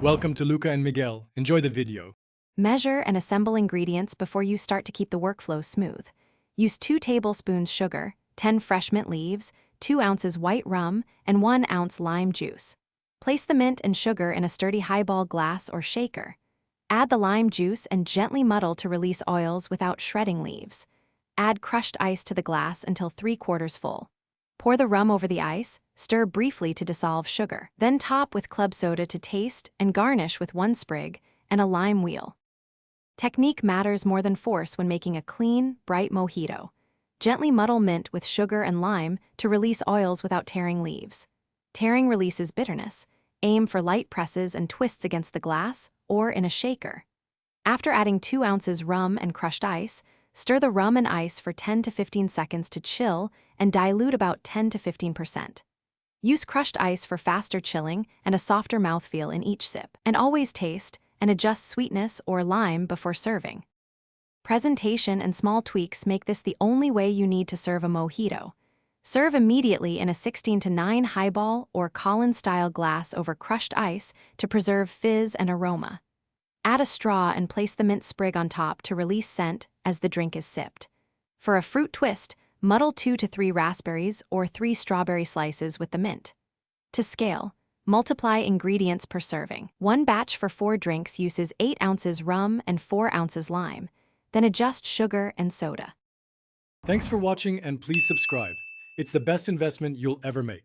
Welcome to Luca and Miguel. Enjoy the video. Measure and assemble ingredients before you start to keep the workflow smooth. Use 2 tablespoons sugar, 10 fresh mint leaves, 2 ounces white rum, and 1 ounce lime juice. Place the mint and sugar in a sturdy highball glass or shaker. Add the lime juice and gently muddle to release oils without shredding leaves. Add crushed ice to the glass until 3/4 full. Pour the rum over the ice, stir briefly to dissolve sugar. Then top with club soda to taste and garnish with 1 sprig and a lime wheel. Technique matters more than force when making a clean, bright mojito. Gently muddle mint with sugar and lime to release oils without tearing leaves. Tearing releases bitterness. Aim for light presses and twists against the glass or in a shaker. After adding 2 ounces rum and crushed ice, stir the rum and ice for 10 to 15 seconds to chill and dilute about 10 to 15%. Use crushed ice for faster chilling and a softer mouthfeel in each sip. And always taste and adjust sweetness or lime before serving. Presentation and small tweaks make this the only way you need to serve a mojito. Serve immediately in a 16:9 highball or Collins-style glass over crushed ice to preserve fizz and aroma. Add a straw and place the mint sprig on top to release scent as the drink is sipped. For a fruit twist, muddle 2 to 3 raspberries or 3 strawberry slices with the mint. To scale, multiply ingredients per serving. 1 batch for 4 drinks uses 8 ounces rum and 4 ounces lime. Then adjust sugar and soda. Thanks for watching and please subscribe. It's the best investment you'll ever make.